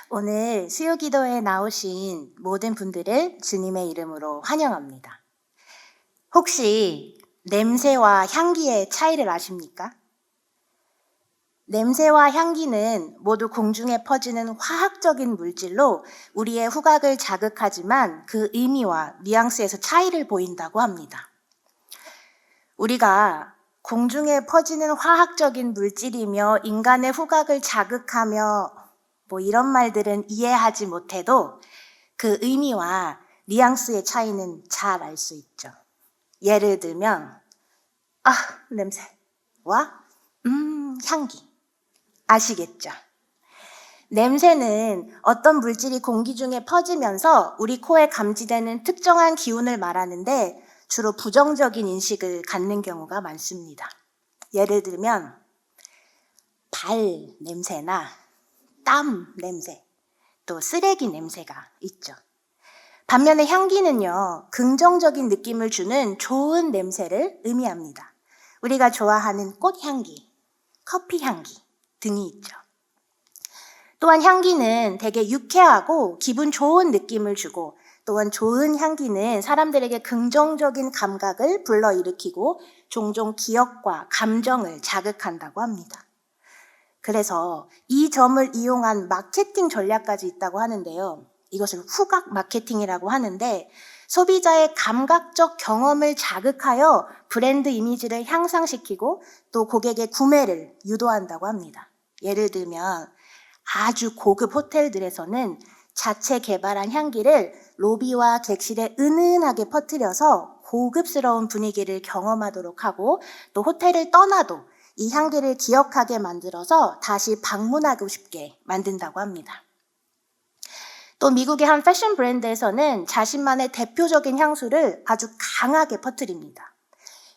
오늘 수요 기도에 나오신 모든 분들을 주님의 이름으로 환영합니다. 혹시 냄새와 향기의 차이를 아십니까? 냄새와 향기는 모두 공중에 퍼지는 화학적인 물질로 우리의 후각을 자극하지만 그 의미와 뉘앙스에서 차이를 보인다고 합니다. 우리가 공중에 퍼지는 화학적인 물질이며 인간의 후각을 자극하며 이런 말들은 이해하지 못해도 그 의미와 뉘앙스의 차이는 잘 알 수 있죠. 예를 들면 냄새와 향기 아시겠죠? 냄새는 어떤 물질이 공기 중에 퍼지면서 우리 코에 감지되는 특정한 기운을 말하는데 주로 부정적인 인식을 갖는 경우가 많습니다. 예를 들면 발 냄새나 땀 냄새, 또 쓰레기 냄새가 있죠. 반면에 향기는요, 긍정적인 느낌을 주는 좋은 냄새를 의미합니다. 우리가 좋아하는 꽃향기, 커피 향기 등이 있죠. 또한 향기는 되게 유쾌하고 기분 좋은 느낌을 주고, 또한 좋은 향기는 사람들에게 긍정적인 감각을 불러일으키고 종종 기억과 감정을 자극한다고 합니다. 그래서 이 점을 이용한 마케팅 전략까지 있다고 하는데요. 이것을 후각 마케팅이라고 하는데 소비자의 감각적 경험을 자극하여 브랜드 이미지를 향상시키고 또 고객의 구매를 유도한다고 합니다. 예를 들면 아주 고급 호텔들에서는 자체 개발한 향기를 로비와 객실에 은은하게 퍼뜨려서 고급스러운 분위기를 경험하도록 하고 또 호텔을 떠나도 이 향기를 기억하게 만들어서 다시 방문하고 싶게 만든다고 합니다. 또 미국의 한 패션 브랜드에서는 자신만의 대표적인 향수를 아주 강하게 퍼뜨립니다.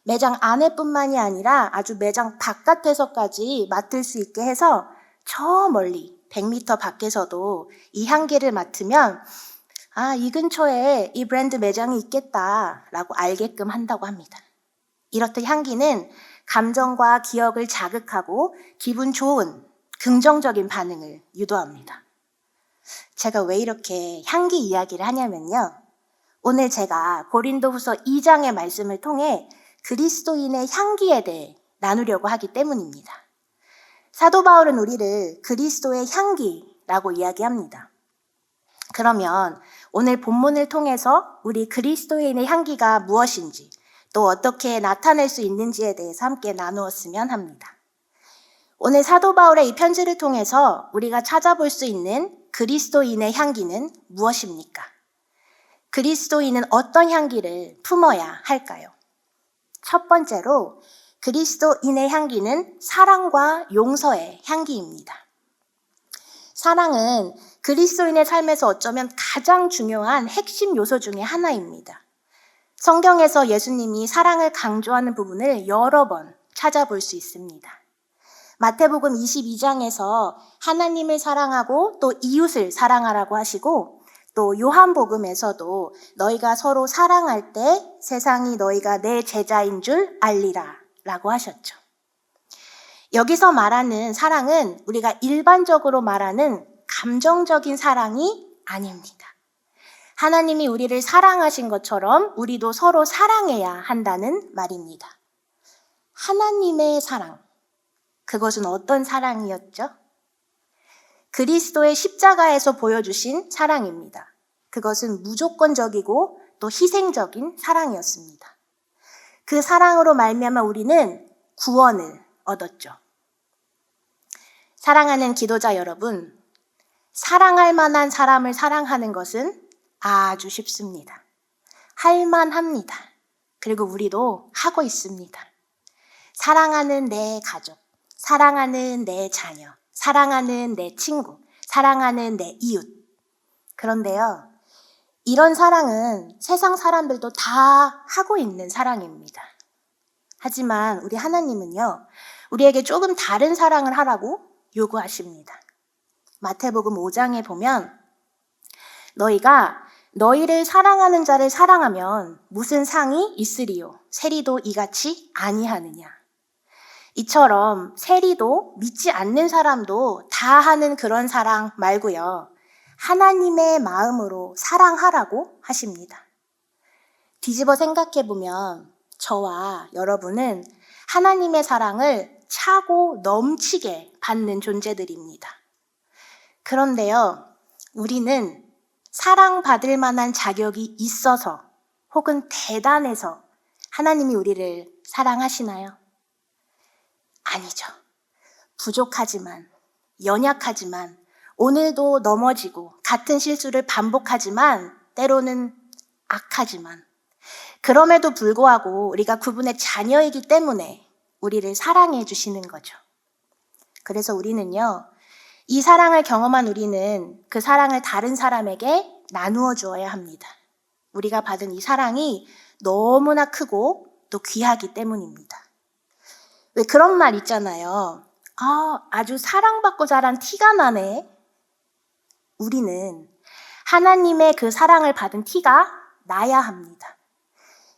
매장 안에뿐만이 아니라 아주 매장 바깥에서까지 맡을 수 있게 해서 저 멀리 100m 밖에서도 이 향기를 맡으면 이 근처에 이 브랜드 매장이 있겠다라고 알게끔 한다고 합니다. 이렇듯 향기는 감정과 기억을 자극하고 기분 좋은 긍정적인 반응을 유도합니다. 제가 왜 이렇게 향기 이야기를 하냐면요. 오늘 제가 고린도후서 2장의 말씀을 통해 그리스도인의 향기에 대해 나누려고 하기 때문입니다. 사도 바울은 우리를 그리스도의 향기라고 이야기합니다. 그러면 오늘 본문을 통해서 우리 그리스도인의 향기가 무엇인지 또 어떻게 나타낼 수 있는지에 대해서 함께 나누었으면 합니다. 오늘 사도 바울의 이 편지를 통해서 우리가 찾아볼 수 있는 그리스도인의 향기는 무엇입니까? 그리스도인은 어떤 향기를 품어야 할까요? 첫 번째로 그리스도인의 향기는 사랑과 용서의 향기입니다. 사랑은 그리스도인의 삶에서 어쩌면 가장 중요한 핵심 요소 중에 하나입니다. 성경에서 예수님이 사랑을 강조하는 부분을 여러 번 찾아볼 수 있습니다. 마태복음 22장에서 하나님을 사랑하고 또 이웃을 사랑하라고 하시고 또 요한복음에서도 너희가 서로 사랑할 때 세상이 너희가 내 제자인 줄 알리라 라고 하셨죠. 여기서 말하는 사랑은 우리가 일반적으로 말하는 감정적인 사랑이 아닙니다. 하나님이 우리를 사랑하신 것처럼 우리도 서로 사랑해야 한다는 말입니다. 하나님의 사랑, 그것은 어떤 사랑이었죠? 그리스도의 십자가에서 보여주신 사랑입니다. 그것은 무조건적이고 또 희생적인 사랑이었습니다. 그 사랑으로 말미암아 우리는 구원을 얻었죠. 사랑하는 기도자 여러분, 사랑할 만한 사람을 사랑하는 것은 아주 쉽습니다. 할만합니다. 그리고 우리도 하고 있습니다. 사랑하는 내 가족, 사랑하는 내 자녀, 사랑하는 내 친구, 사랑하는 내 이웃. 그런데요, 이런 사랑은 세상 사람들도 다 하고 있는 사랑입니다. 하지만 우리 하나님은요, 우리에게 조금 다른 사랑을 하라고 요구하십니다. 마태복음 5장에 보면 너희가 너희를 사랑하는 자를 사랑하면 무슨 상이 있으리요? 세리도 이같이 아니하느냐? 이처럼 세리도 믿지 않는 사람도 다 하는 그런 사랑 말고요. 하나님의 마음으로 사랑하라고 하십니다. 뒤집어 생각해보면 저와 여러분은 하나님의 사랑을 차고 넘치게 받는 존재들입니다. 그런데요, 우리는 사랑받을 만한 자격이 있어서 혹은 대단해서 하나님이 우리를 사랑하시나요? 아니죠. 부족하지만, 연약하지만, 오늘도 넘어지고 같은 실수를 반복하지만, 때로는 악하지만, 그럼에도 불구하고 우리가 그분의 자녀이기 때문에 우리를 사랑해 주시는 거죠. 그래서 우리는요, 이 사랑을 경험한 우리는 그 사랑을 다른 사람에게 나누어 주어야 합니다. 우리가 받은 이 사랑이 너무나 크고 또 귀하기 때문입니다. 왜 그런 말 있잖아요. 아주 사랑받고 자란 티가 나네. 우리는 하나님의 그 사랑을 받은 티가 나야 합니다.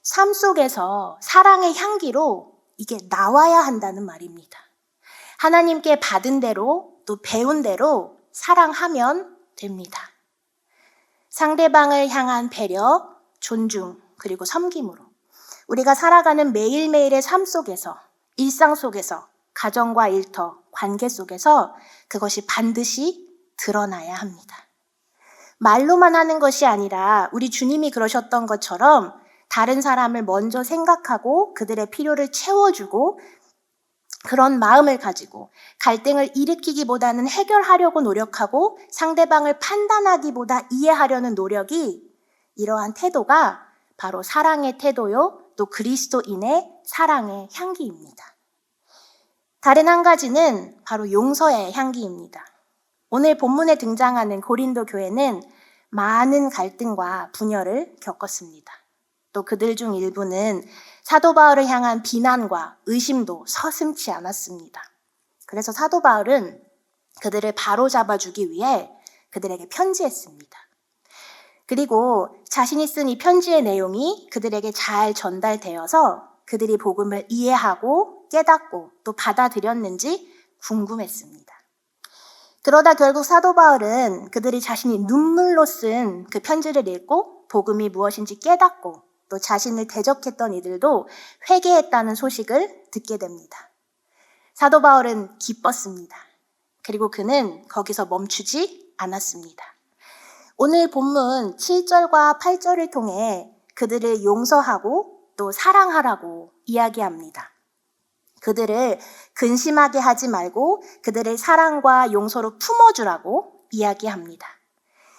삶 속에서 사랑의 향기로 이게 나와야 한다는 말입니다. 하나님께 받은 대로 또 배운 대로 사랑하면 됩니다. 상대방을 향한 배려, 존중, 그리고 섬김으로 우리가 살아가는 매일매일의 삶 속에서, 일상 속에서, 가정과 일터, 관계 속에서 그것이 반드시 드러나야 합니다. 말로만 하는 것이 아니라 우리 주님이 그러셨던 것처럼 다른 사람을 먼저 생각하고 그들의 필요를 채워주고 그런 마음을 가지고 갈등을 일으키기보다는 해결하려고 노력하고 상대방을 판단하기보다 이해하려는 노력이, 이러한 태도가 바로 사랑의 태도요, 또 그리스도인의 사랑의 향기입니다. 다른 한 가지는 바로 용서의 향기입니다. 오늘 본문에 등장하는 고린도 교회는 많은 갈등과 분열을 겪었습니다. 또 그들 중 일부는 사도 바울을 향한 비난과 의심도 서슴지 않았습니다. 그래서 사도 바울은 그들을 바로잡아주기 위해 그들에게 편지했습니다. 그리고 자신이 쓴 이 편지의 내용이 그들에게 잘 전달되어서 그들이 복음을 이해하고 깨닫고 또 받아들였는지 궁금했습니다. 그러다 결국 사도 바울은 그들이 자신이 눈물로 쓴 그 편지를 읽고 복음이 무엇인지 깨닫고 또 자신을 대적했던 이들도 회개했다는 소식을 듣게 됩니다. 사도 바울은 기뻤습니다. 그리고 그는 거기서 멈추지 않았습니다. 오늘 본문 7절과 8절을 통해 그들을 용서하고 또 사랑하라고 이야기합니다. 그들을 근심하게 하지 말고 그들을 사랑과 용서로 품어주라고 이야기합니다.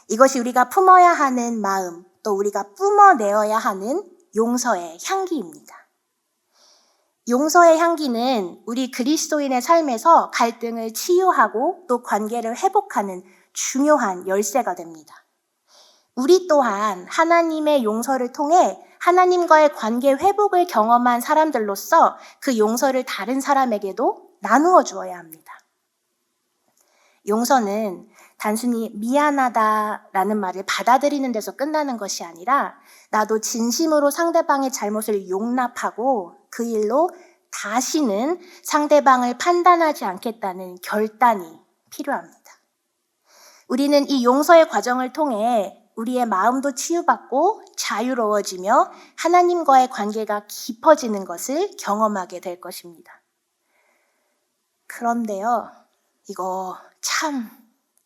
이것이 우리가 품어야 하는 마음, 또 우리가 뿜어내어야 하는 용서의 향기입니다. 용서의 향기는 우리 그리스도인의 삶에서 갈등을 치유하고 또 관계를 회복하는 중요한 열쇠가 됩니다. 우리 또한 하나님의 용서를 통해 하나님과의 관계 회복을 경험한 사람들로서 그 용서를 다른 사람에게도 나누어 주어야 합니다. 용서는 단순히 미안하다라는 말을 받아들이는 데서 끝나는 것이 아니라 나도 진심으로 상대방의 잘못을 용납하고 그 일로 다시는 상대방을 판단하지 않겠다는 결단이 필요합니다. 우리는 이 용서의 과정을 통해 우리의 마음도 치유받고 자유로워지며 하나님과의 관계가 깊어지는 것을 경험하게 될 것입니다. 그런데요, 이거 참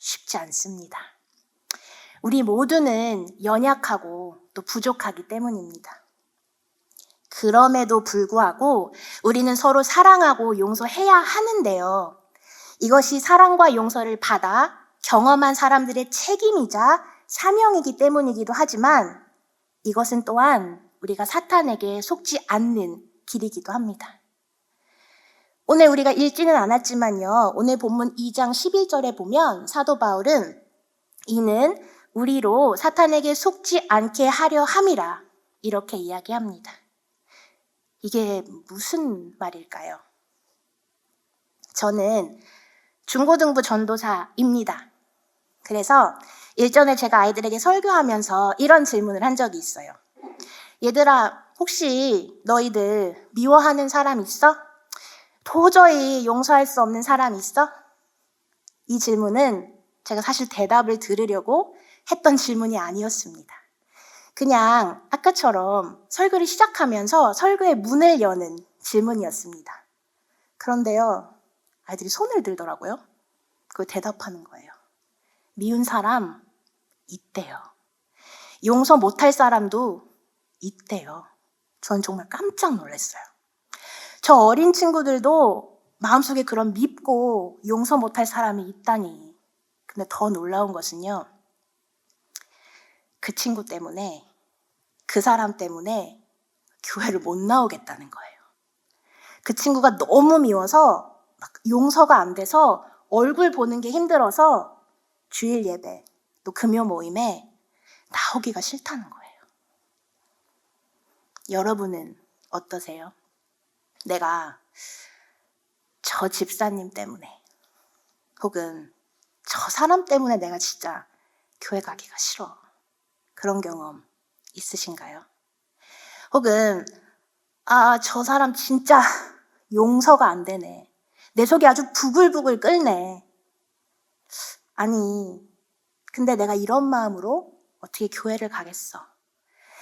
쉽지 않습니다. 우리 모두는 연약하고 또 부족하기 때문입니다. 그럼에도 불구하고 우리는 서로 사랑하고 용서해야 하는데요. 이것이 사랑과 용서를 받아 경험한 사람들의 책임이자 사명이기 때문이기도 하지만 이것은 또한 우리가 사탄에게 속지 않는 길이기도 합니다. 오늘 우리가 읽지는 않았지만요. 오늘 본문 2장 11절에 보면 사도 바울은 이는 우리로 사탄에게 속지 않게 하려 함이라 이렇게 이야기합니다. 이게 무슨 말일까요? 저는 중고등부 전도사입니다. 그래서 일전에 제가 아이들에게 설교하면서 이런 질문을 한 적이 있어요. 얘들아, 혹시 너희들 미워하는 사람 있어? 도저히 용서할 수 없는 사람 있어? 이 질문은 제가 사실 대답을 들으려고 했던 질문이 아니었습니다. 그냥 아까처럼 설교를 시작하면서 설교의 문을 여는 질문이었습니다. 그런데요, 아이들이 손을 들더라고요. 그걸 대답하는 거예요. 미운 사람 있대요. 용서 못할 사람도 있대요. 전 정말 깜짝 놀랐어요. 저 어린 친구들도 마음속에 그런 밉고 용서 못할 사람이 있다니. 근데 더 놀라운 것은요, 그 친구 때문에, 그 사람 때문에 교회를 못 나오겠다는 거예요. 그 친구가 너무 미워서 막 용서가 안 돼서 얼굴 보는 게 힘들어서 주일 예배, 또 금요 모임에 나오기가 싫다는 거예요. 여러분은 어떠세요? 내가 저 집사님 때문에 혹은 저 사람 때문에 내가 진짜 교회 가기가 싫어. 그런 경험 있으신가요? 혹은 저 사람 진짜 용서가 안 되네. 내 속이 아주 부글부글 끓네. 아니, 근데 내가 이런 마음으로 어떻게 교회를 가겠어?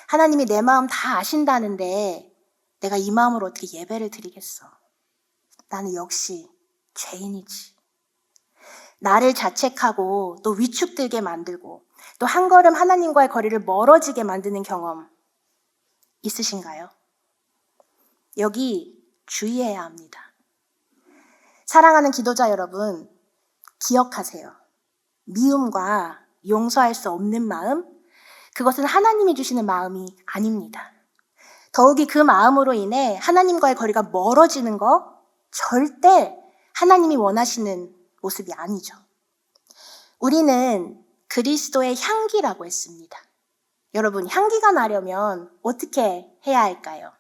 하나님이 내 마음 다 아신다는데 내가 이 마음으로 어떻게 예배를 드리겠어? 나는 역시 죄인이지. 나를 자책하고 또 위축되게 만들고 또 한 걸음 하나님과의 거리를 멀어지게 만드는 경험 있으신가요? 여기 주의해야 합니다. 사랑하는 기도자 여러분, 기억하세요. 미움과 용서할 수 없는 마음, 그것은 하나님이 주시는 마음이 아닙니다. 더욱이 그 마음으로 인해 하나님과의 거리가 멀어지는 거 절대 하나님이 원하시는 모습이 아니죠. 우리는 그리스도의 향기라고 했습니다. 여러분, 향기가 나려면 어떻게 해야 할까요?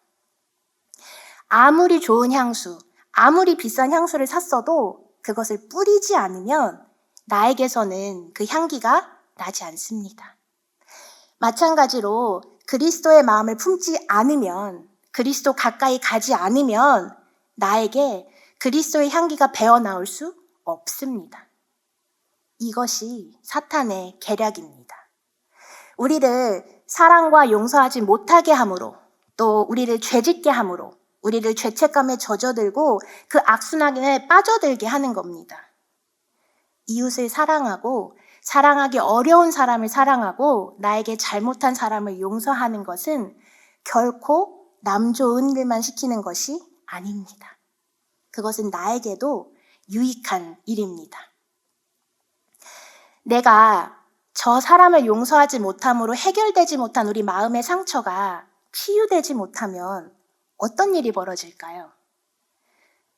아무리 좋은 향수, 아무리 비싼 향수를 샀어도 그것을 뿌리지 않으면 나에게서는 그 향기가 나지 않습니다. 마찬가지로 그리스도의 마음을 품지 않으면, 그리스도 가까이 가지 않으면 나에게 그리스도의 향기가 배어나올 수 없습니다. 이것이 사탄의 계략입니다. 우리를 사랑과 용서하지 못하게 함으로, 또 우리를 죄짓게 함으로, 우리를 죄책감에 젖어들고 그 악순환에 빠져들게 하는 겁니다. 이웃을 사랑하고 사랑하기 어려운 사람을 사랑하고 나에게 잘못한 사람을 용서하는 것은 결코 남 좋은 일만 시키는 것이 아닙니다. 그것은 나에게도 유익한 일입니다. 내가 저 사람을 용서하지 못함으로 해결되지 못한 우리 마음의 상처가 치유되지 못하면 어떤 일이 벌어질까요?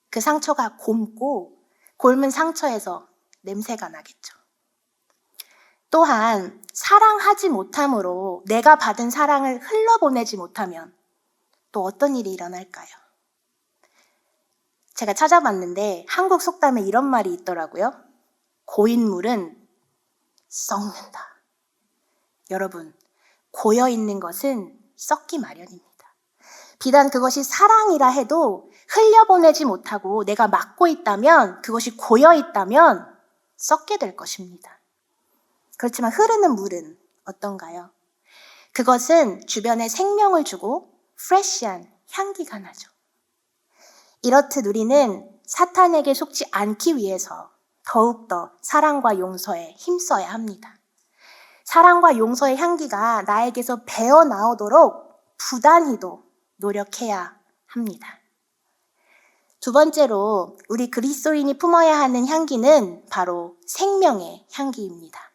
그 상처가 곪고 곪은 상처에서 냄새가 나겠죠. 또한 사랑하지 못함으로 내가 받은 사랑을 흘러보내지 못하면 또 어떤 일이 일어날까요? 제가 찾아봤는데 한국 속담에 이런 말이 있더라고요. 고인물은 썩는다. 여러분, 고여있는 것은 썩기 마련입니다. 비단 그것이 사랑이라 해도 흘려보내지 못하고 내가 막고 있다면, 그것이 고여있다면 썩게 될 것입니다. 그렇지만 흐르는 물은 어떤가요? 그것은 주변에 생명을 주고 프레시한 향기가 나죠. 이렇듯 우리는 사탄에게 속지 않기 위해서 더욱더 사랑과 용서에 힘써야 합니다. 사랑과 용서의 향기가 나에게서 배어나오도록 부단히도 노력해야 합니다. 두 번째로 우리 그리스도인이 품어야 하는 향기는 바로 생명의 향기입니다.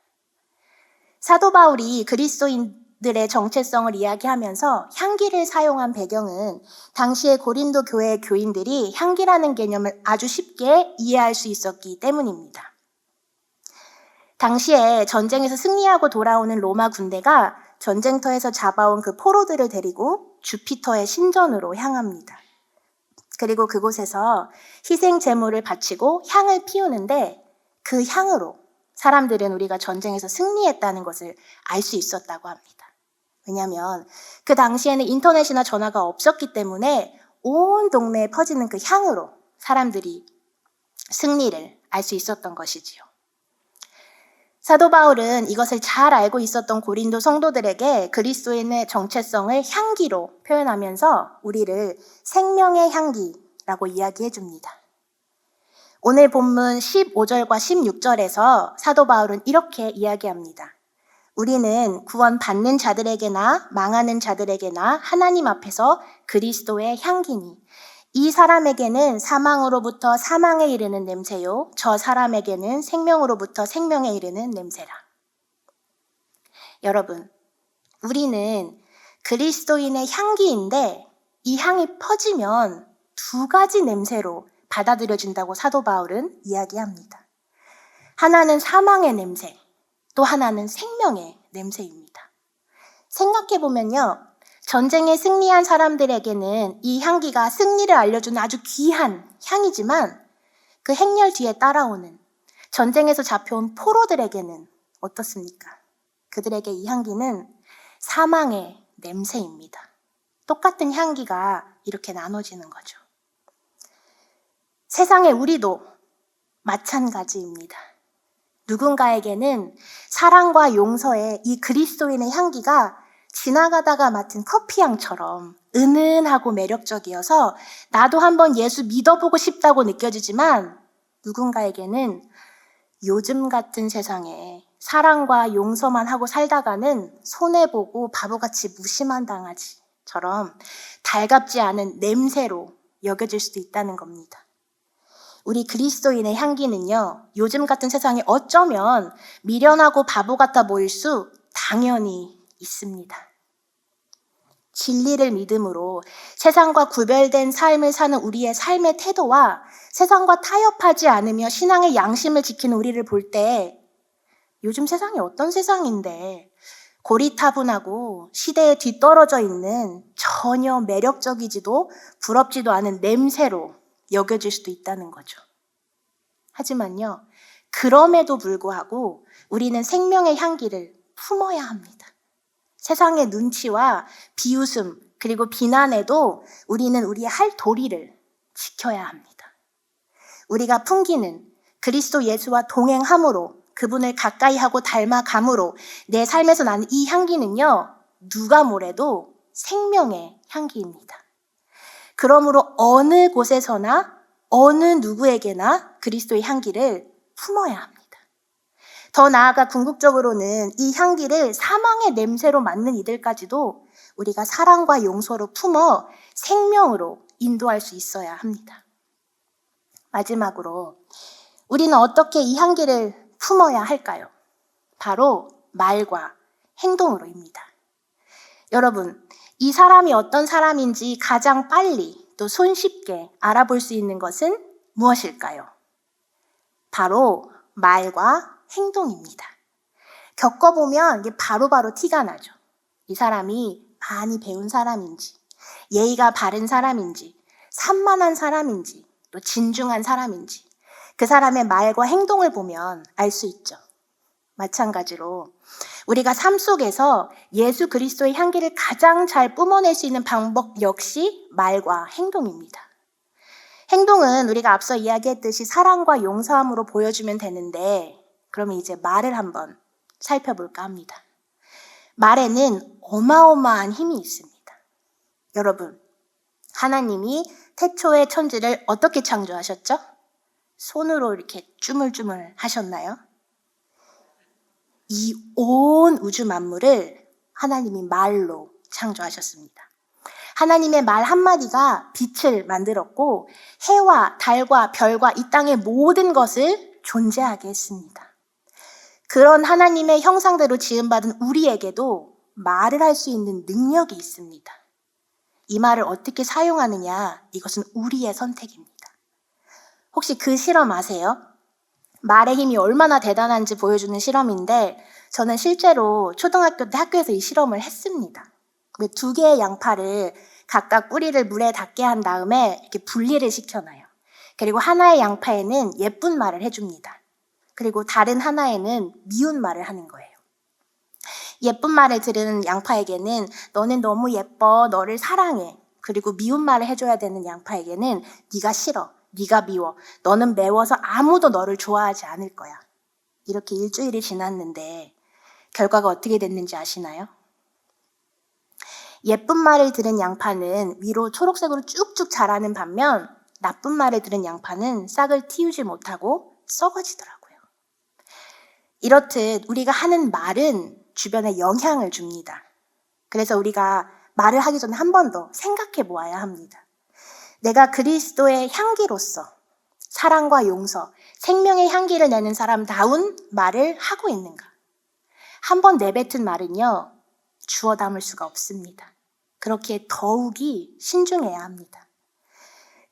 사도 바울이 그리스도인들의 정체성을 이야기하면서 향기를 사용한 배경은 당시의 고린도 교회의 교인들이 향기라는 개념을 아주 쉽게 이해할 수 있었기 때문입니다. 당시에 전쟁에서 승리하고 돌아오는 로마 군대가 전쟁터에서 잡아온 그 포로들을 데리고 주피터의 신전으로 향합니다. 그리고 그곳에서 희생 제물을 바치고 향을 피우는데 그 향으로 사람들은 우리가 전쟁에서 승리했다는 것을 알 수 있었다고 합니다. 왜냐하면 그 당시에는 인터넷이나 전화가 없었기 때문에 온 동네에 퍼지는 그 향으로 사람들이 승리를 알 수 있었던 것이지요. 사도 바울은 이것을 잘 알고 있었던 고린도 성도들에게 그리스도인의 정체성을 향기로 표현하면서 우리를 생명의 향기라고 이야기해 줍니다. 오늘 본문 15절과 16절에서 사도 바울은 이렇게 이야기합니다. 우리는 구원 받는 자들에게나 망하는 자들에게나 하나님 앞에서 그리스도의 향기니 이 사람에게는 사망으로부터 사망에 이르는 냄새요 저 사람에게는 생명으로부터 생명에 이르는 냄새라. 여러분, 우리는 그리스도인의 향기인데 이 향이 퍼지면 두 가지 냄새로 받아들여진다고 사도 바울은 이야기합니다. 하나는 사망의 냄새, 또 하나는 생명의 냄새입니다. 생각해보면요, 전쟁에 승리한 사람들에게는 이 향기가 승리를 알려주는 아주 귀한 향이지만 그 행렬 뒤에 따라오는 전쟁에서 잡혀온 포로들에게는 어떻습니까? 그들에게 이 향기는 사망의 냄새입니다. 똑같은 향기가 이렇게 나눠지는 거죠. 세상의 우리도 마찬가지입니다. 누군가에게는 사랑과 용서의 이 그리스도인의 향기가 지나가다가 맡은 커피향처럼 은은하고 매력적이어서 나도 한번 예수 믿어보고 싶다고 느껴지지만 누군가에게는 요즘 같은 세상에 사랑과 용서만 하고 살다가는 손해보고 바보같이 무심한 강아지처럼 달갑지 않은 냄새로 여겨질 수도 있다는 겁니다. 우리 그리스도인의 향기는요, 요즘 같은 세상에 어쩌면 미련하고 바보 같아 보일 수 당연히 있습니다. 진리를 믿음으로 세상과 구별된 삶을 사는 우리의 삶의 태도와 세상과 타협하지 않으며 신앙의 양심을 지키는 우리를 볼 때 요즘 세상이 어떤 세상인데 고리타분하고 시대에 뒤떨어져 있는 전혀 매력적이지도 부럽지도 않은 냄새로 여겨질 수도 있다는 거죠. 하지만요, 그럼에도 불구하고 우리는 생명의 향기를 품어야 합니다. 세상의 눈치와 비웃음 그리고 비난에도 우리는 우리의 할 도리를 지켜야 합니다. 우리가 풍기는 그리스도 예수와 동행함으로 그분을 가까이 하고 닮아감으로 내 삶에서 나는 이 향기는요, 누가 뭐래도 생명의 향기입니다. 그러므로 어느 곳에서나 어느 누구에게나 그리스도의 향기를 품어야 합니다. 더 나아가 궁극적으로는 이 향기를 사망의 냄새로 맡는 이들까지도 우리가 사랑과 용서로 품어 생명으로 인도할 수 있어야 합니다. 마지막으로 우리는 어떻게 이 향기를 품어야 할까요? 바로 말과 행동으로입니다. 여러분, 이 사람이 어떤 사람인지 가장 빨리 또 손쉽게 알아볼 수 있는 것은 무엇일까요? 바로 말과 행동입니다. 겪어보면 이게 바로바로 티가 나죠. 이 사람이 많이 배운 사람인지, 예의가 바른 사람인지, 산만한 사람인지, 또 진중한 사람인지 그 사람의 말과 행동을 보면 알 수 있죠. 마찬가지로 우리가 삶 속에서 예수 그리스도의 향기를 가장 잘 뿜어낼 수 있는 방법 역시 말과 행동입니다. 행동은 우리가 앞서 이야기했듯이 사랑과 용서함으로 보여주면 되는데 그러면 이제 말을 한번 살펴볼까 합니다. 말에는 어마어마한 힘이 있습니다. 여러분, 하나님이 태초의 천지를 어떻게 창조하셨죠? 손으로 이렇게 주물주물 하셨나요? 이 온 우주 만물을 하나님이 말로 창조하셨습니다. 하나님의 말 한마디가 빛을 만들었고 해와 달과 별과 이 땅의 모든 것을 존재하게 했습니다. 그런 하나님의 형상대로 지음받은 우리에게도 말을 할 수 있는 능력이 있습니다. 이 말을 어떻게 사용하느냐, 이것은 우리의 선택입니다. 혹시 그 실험 아세요? 말의 힘이 얼마나 대단한지 보여주는 실험인데 저는 실제로 초등학교 때 학교에서 이 실험을 했습니다. 두 개의 양파를 각각 뿌리를 물에 닿게 한 다음에 이렇게 분리를 시켜놔요. 그리고 하나의 양파에는 예쁜 말을 해줍니다. 그리고 다른 하나에는 미운 말을 하는 거예요. 예쁜 말을 들은 양파에게는 너는 너무 예뻐, 너를 사랑해. 그리고 미운 말을 해줘야 되는 양파에게는 네가 싫어, 네가 미워. 너는 매워서 아무도 너를 좋아하지 않을 거야. 이렇게 일주일이 지났는데 결과가 어떻게 됐는지 아시나요? 예쁜 말을 들은 양파는 위로 초록색으로 쭉쭉 자라는 반면 나쁜 말을 들은 양파는 싹을 틔우지 못하고 썩어지더라고요. 이렇듯 우리가 하는 말은 주변에 영향을 줍니다. 그래서 우리가 말을 하기 전에 한 번 더 생각해 보아야 합니다. 내가 그리스도의 향기로서 사랑과 용서, 생명의 향기를 내는 사람다운 말을 하고 있는가? 한 번 내뱉은 말은요, 주워 담을 수가 없습니다. 그렇기에 더욱이 신중해야 합니다.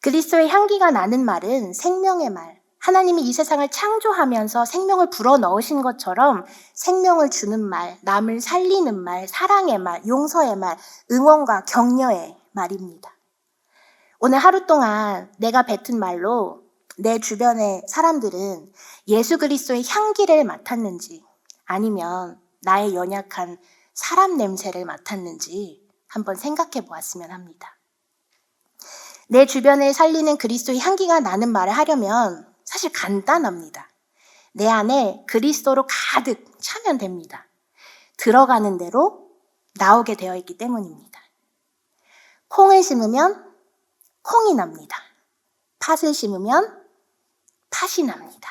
그리스도의 향기가 나는 말은 생명의 말, 하나님이 이 세상을 창조하면서 생명을 불어넣으신 것처럼 생명을 주는 말, 남을 살리는 말, 사랑의 말, 용서의 말, 응원과 격려의 말입니다. 오늘 하루 동안 내가 뱉은 말로 내 주변의 사람들은 예수 그리스도의 향기를 맡았는지 아니면 나의 연약한 사람 냄새를 맡았는지 한번 생각해 보았으면 합니다. 내 주변을 살리는 그리스도의 향기가 나는 말을 하려면 사실 간단합니다. 내 안에 그리스도로 가득 차면 됩니다. 들어가는 대로 나오게 되어 있기 때문입니다. 콩을 심으면 콩이 납니다. 팥을 심으면 팥이 납니다.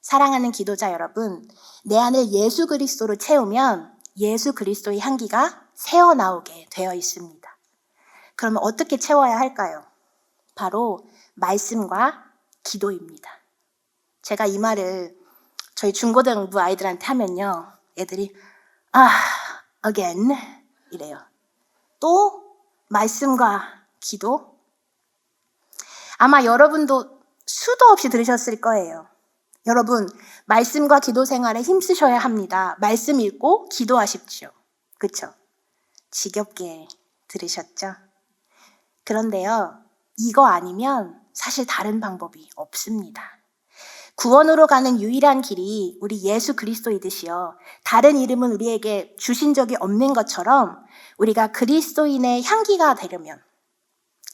사랑하는 기도자 여러분, 내 안을 예수 그리스도로 채우면 예수 그리스도의 향기가 새어나오게 되어 있습니다. 그러면 어떻게 채워야 할까요? 바로 말씀과 기도입니다. 제가 이 말을 저희 중고등부 아이들한테 하면요, 애들이 again 이래요. 또 말씀과 기도? 아마 여러분도 수도 없이 들으셨을 거예요. 여러분, 말씀과 기도 생활에 힘쓰셔야 합니다. 말씀 읽고 기도하십시오. 그렇죠? 지겹게 들으셨죠? 그런데요, 이거 아니면 사실 다른 방법이 없습니다. 구원으로 가는 유일한 길이 우리 예수 그리스도이듯이요. 다른 이름은 우리에게 주신 적이 없는 것처럼 우리가 그리스도인의 향기가 되려면,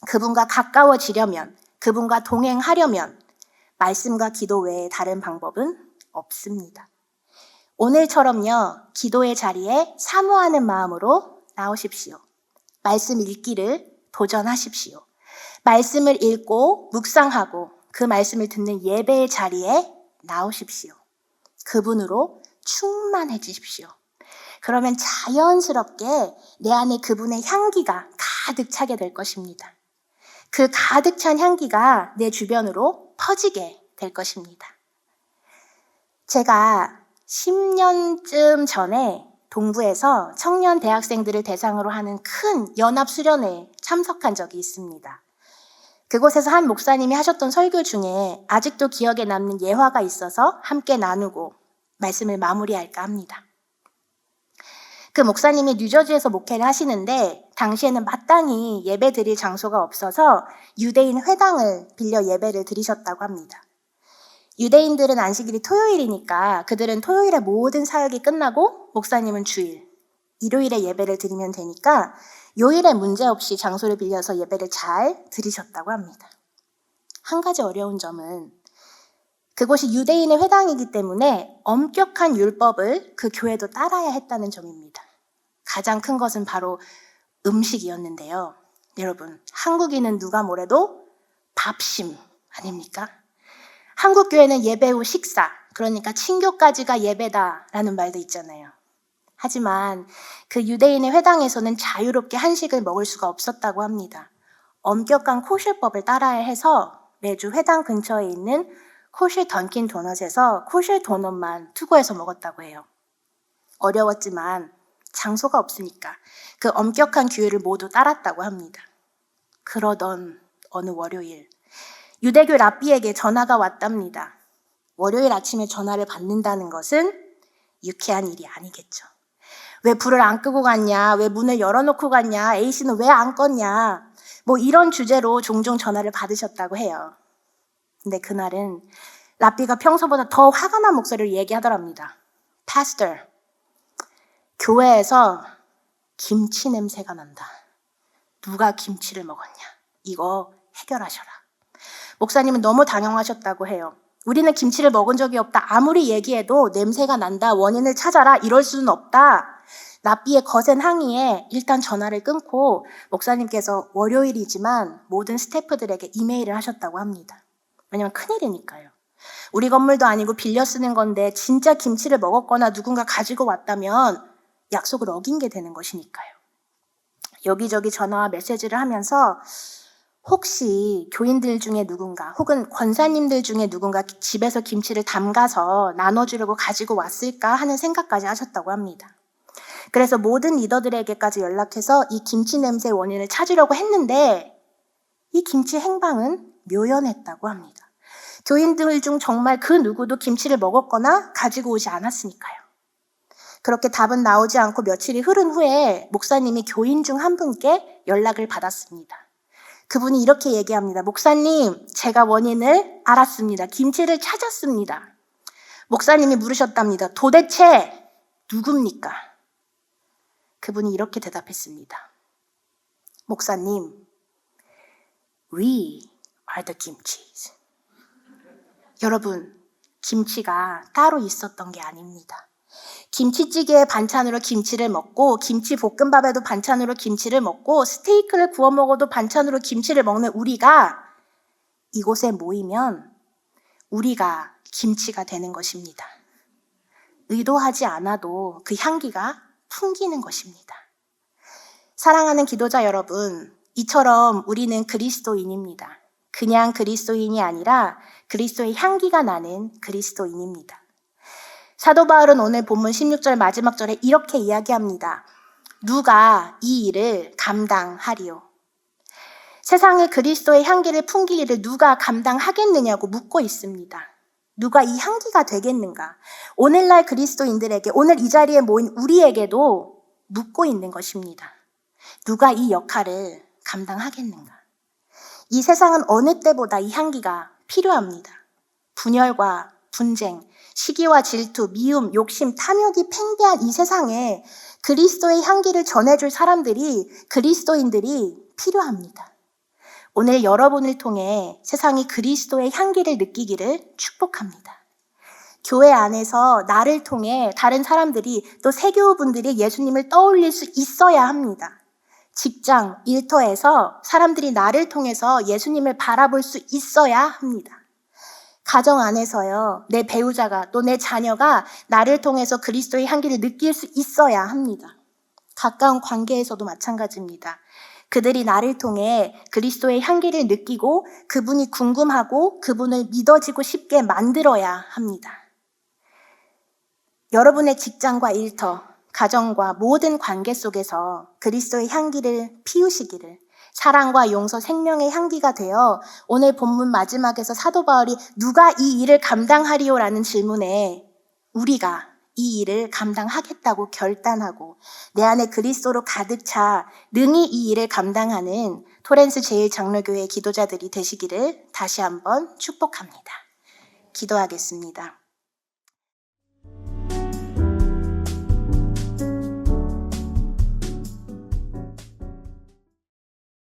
그분과 가까워지려면, 그분과 동행하려면 말씀과 기도 외에 다른 방법은 없습니다. 오늘처럼요, 기도의 자리에 사모하는 마음으로 나오십시오. 말씀 읽기를 도전하십시오. 말씀을 읽고 묵상하고 그 말씀을 듣는 예배의 자리에 나오십시오. 그분으로 충만해지십시오. 그러면 자연스럽게 내 안에 그분의 향기가 가득 차게 될 것입니다. 그 가득 찬 향기가 내 주변으로 퍼지게 될 것입니다. 제가 10년쯤 전에 동부에서 청년 대학생들을 대상으로 하는 큰 연합수련회에 참석한 적이 있습니다. 그곳에서 한 목사님이 하셨던 설교 중에 아직도 기억에 남는 예화가 있어서 함께 나누고 말씀을 마무리할까 합니다. 그 목사님이 뉴저지에서 목회를 하시는데 당시에는 마땅히 예배 드릴 장소가 없어서 유대인 회당을 빌려 예배를 드리셨다고 합니다. 유대인들은 안식일이 토요일이니까 그들은 토요일에 모든 사역이 끝나고 목사님은 주일, 일요일에 예배를 드리면 되니까 요일에 문제없이 장소를 빌려서 예배를 잘 드리셨다고 합니다. 한 가지 어려운 점은 그곳이 유대인의 회당이기 때문에 엄격한 율법을 그 교회도 따라야 했다는 점입니다. 가장 큰 것은 바로 음식이었는데요. 여러분, 한국인은 누가 뭐래도 밥심 아닙니까? 한국 교회는 예배 후 식사, 그러니까 친교까지가 예배다라는 말도 있잖아요. 하지만 그 유대인의 회당에서는 자유롭게 한식을 먹을 수가 없었다고 합니다. 엄격한 코셔법을 따라야 해서 매주 회당 근처에 있는 코셔 던킨 도넛에서 코셔 도넛만 투고해서 먹었다고 해요. 어려웠지만 장소가 없으니까 그 엄격한 규율을 모두 따랐다고 합니다. 그러던 어느 월요일, 유대교 랍비에게 전화가 왔답니다. 월요일 아침에 전화를 받는다는 것은 유쾌한 일이 아니겠죠. 왜 불을 안 끄고 갔냐? 왜 문을 열어놓고 갔냐? A씨는 왜 안 껐냐? 뭐 이런 주제로 종종 전화를 받으셨다고 해요. 근데 그날은 랍비가 평소보다 더 화가 난 목소리를 얘기하더랍니다. Pastor, 교회에서 김치 냄새가 난다. 누가 김치를 먹었냐? 이거 해결하셔라. 목사님은 너무 당황하셨다고 해요. 우리는 김치를 먹은 적이 없다. 아무리 얘기해도 냄새가 난다. 원인을 찾아라. 이럴 수는 없다. 랍비의 거센 항의에 일단 전화를 끊고 목사님께서 월요일이지만 모든 스태프들에게 이메일을 하셨다고 합니다. 왜냐면 큰일이니까요. 우리 건물도 아니고 빌려 쓰는 건데 진짜 김치를 먹었거나 누군가 가지고 왔다면 약속을 어긴 게 되는 것이니까요. 여기저기 전화와 메시지를 하면서 혹시 교인들 중에 누군가 혹은 권사님들 중에 누군가 집에서 김치를 담가서 나눠주려고 가지고 왔을까 하는 생각까지 하셨다고 합니다. 그래서 모든 리더들에게까지 연락해서 이 김치 냄새의 원인을 찾으려고 했는데 이 김치 행방은 묘연했다고 합니다. 교인들 중 정말 그 누구도 김치를 먹었거나 가지고 오지 않았으니까요. 그렇게 답은 나오지 않고 며칠이 흐른 후에 목사님이 교인 중 한 분께 연락을 받았습니다. 그분이 이렇게 얘기합니다. 목사님, 제가 원인을 알았습니다. 김치를 찾았습니다. 목사님이 물으셨답니다. 도대체 누굽니까? 그분이 이렇게 대답했습니다. 목사님, we are the kimchi. 여러분, 김치가 따로 있었던 게 아닙니다. 김치찌개에 반찬으로 김치를 먹고 김치볶음밥에도 반찬으로 김치를 먹고 스테이크를 구워 먹어도 반찬으로 김치를 먹는 우리가 이곳에 모이면 우리가 김치가 되는 것입니다. 의도하지 않아도 그 향기가 풍기는 것입니다. 사랑하는 기도자 여러분, 이처럼 우리는 그리스도인입니다. 그냥 그리스도인이 아니라 그리스도의 향기가 나는 그리스도인입니다. 사도 바울은 오늘 본문 16절 마지막 절에 이렇게 이야기합니다. 누가 이 일을 감당하리요? 세상에 그리스도의 향기를 풍길 일을 누가 감당하겠느냐고 묻고 있습니다. 누가 이 향기가 되겠는가? 오늘날 그리스도인들에게, 오늘 이 자리에 모인 우리에게도 묻고 있는 것입니다. 누가 이 역할을 감당하겠는가? 이 세상은 어느 때보다 이 향기가 필요합니다. 분열과 분쟁, 시기와 질투, 미움, 욕심, 탐욕이 팽배한 이 세상에 그리스도의 향기를 전해줄 사람들이, 그리스도인들이 필요합니다. 오늘 여러분을 통해 세상이 그리스도의 향기를 느끼기를 축복합니다. 교회 안에서 나를 통해 다른 사람들이 또 세교우분들이 예수님을 떠올릴 수 있어야 합니다. 직장, 일터에서 사람들이 나를 통해서 예수님을 바라볼 수 있어야 합니다. 가정 안에서요, 내 배우자가 또 내 자녀가 나를 통해서 그리스도의 향기를 느낄 수 있어야 합니다. 가까운 관계에서도 마찬가지입니다. 그들이 나를 통해 그리스도의 향기를 느끼고 그분이 궁금하고 그분을 믿어지고 싶게 만들어야 합니다. 여러분의 직장과 일터, 가정과 모든 관계 속에서 그리스도의 향기를 피우시기를, 사랑과 용서, 생명의 향기가 되어 오늘 본문 마지막에서 사도 바울이 누가 이 일을 감당하리요라는 질문에 우리가 이 일을 감당하겠다고 결단하고 내 안에 그리스도로 가득 차 능히 이 일을 감당하는 토렌스 제1장로교회 기도자들이 되시기를 다시 한번 축복합니다. 기도하겠습니다.